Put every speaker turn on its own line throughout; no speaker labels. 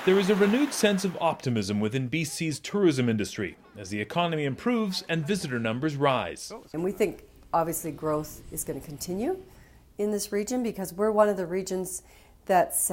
There is a renewed sense of optimism within BC's tourism industry as the economy improves and visitor numbers rise.
And we think obviously growth is going to continue in this region because we're one of the regions that's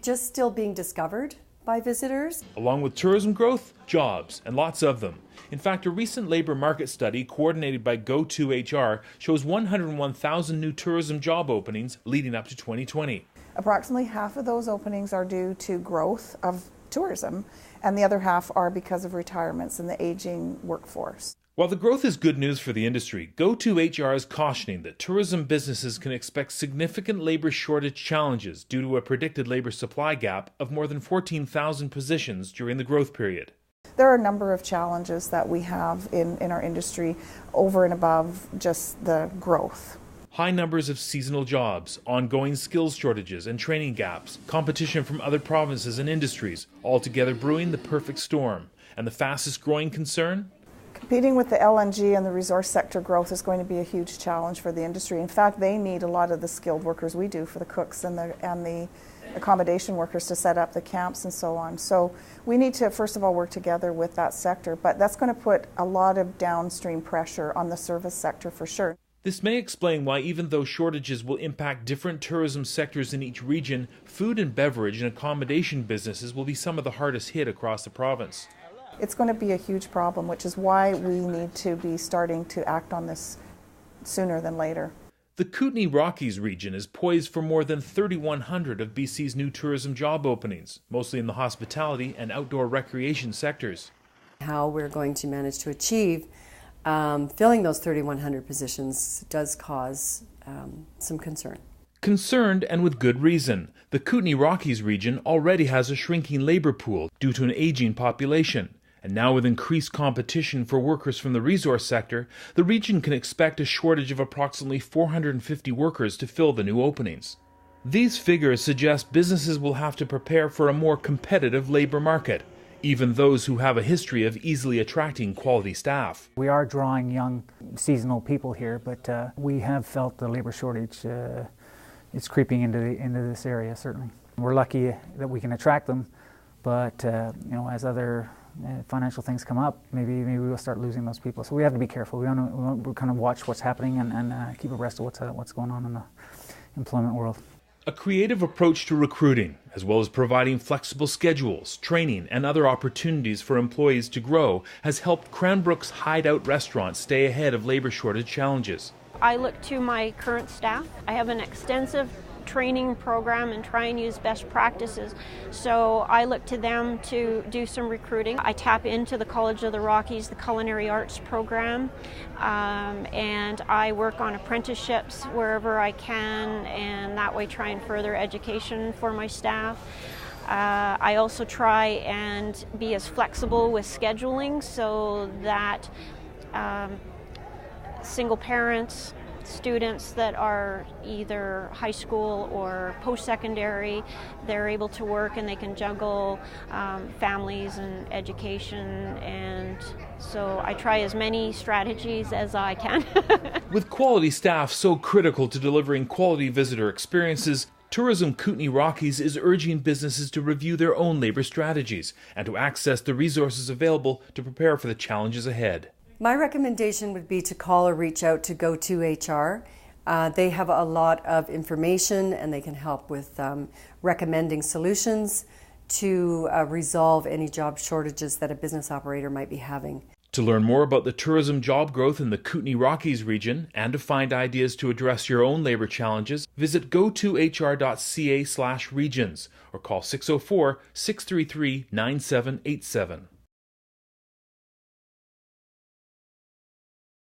just still being discovered by visitors.
Along with tourism growth, jobs, and lots of them. In fact, a recent labor market study coordinated by Go2HR shows 101,000 new tourism job openings leading up to 2020.
Approximately half of those openings are due to growth of tourism, and the other half are because of retirements and the aging workforce.
While the growth is good news for the industry, Go2HR is cautioning that tourism businesses can expect significant labor shortage challenges due to a predicted labor supply gap of more than 14,000 positions during the growth period.
There are a number of challenges that we have in our industry over and above just the growth.
High numbers of seasonal jobs, ongoing skills shortages and training gaps, competition from other provinces and industries, all together brewing the perfect storm. And the fastest growing concern?
Competing with the LNG and the resource sector growth is going to be a huge challenge for the industry. In fact, they need a lot of the skilled workers we do for the cooks and the accommodation workers to set up the camps and so on. So we need to, first of all, work together with that sector, but that's going to put a lot of downstream pressure on the service sector for sure.
This may explain why, even though shortages will impact different tourism sectors in each region, food and beverage and accommodation businesses will be some of the hardest hit across the province.
It's going to be a huge problem, which is why we need to be starting to act on this sooner than later.
The Kootenay Rockies region is poised for more than 3,100 of BC's new tourism job openings, mostly in the hospitality and outdoor recreation sectors.
How we're going to manage to achieve filling those 3,100 positions does cause some concern.
Concerned, and with good reason. The Kootenay Rockies region already has a shrinking labor pool due to an aging population. And now with increased competition for workers from the resource sector, the region can expect a shortage of approximately 450 workers to fill the new openings. These figures suggest businesses will have to prepare for a more competitive labor market, even those who have a history of easily attracting quality staff.
We are drawing young seasonal people here, but we have felt the labor shortage is creeping into this area, certainly. We're lucky that we can attract them, but as other financial things come up, maybe we'll start losing those people. So we have to be careful. We want to kind of watch what's happening and keep abreast of what's going on in the employment world.
A creative approach to recruiting, as well as providing flexible schedules, training, and other opportunities for employees to grow, has helped Cranbrook's Heid Out Restaurant stay ahead of labor shortage challenges.
I look to my current staff. I have an extensive training program and try and use best practices. So I look to them to do some recruiting. I tap into the College of the Rockies, the Culinary Arts program, and I work on apprenticeships wherever I can, and that way try and further education for my staff. I also try and be as flexible with scheduling so that single parents, students that are either high school or post-secondary, they're able to work and they can juggle families and education, and so I try as many strategies as I can.
With quality staff so critical to delivering quality visitor experiences, Tourism Kootenay Rockies is urging businesses to review their own labor strategies and to access the resources available to prepare for the challenges ahead.
My recommendation would be to call or reach out to Go2HR. They have a lot of information and they can help with recommending solutions to resolve any job shortages that a business operator might be having.
To learn more about the tourism job growth in the Kootenay Rockies region and to find ideas to address your own labor challenges, visit go2hr.ca/regions or call 604-633-9787.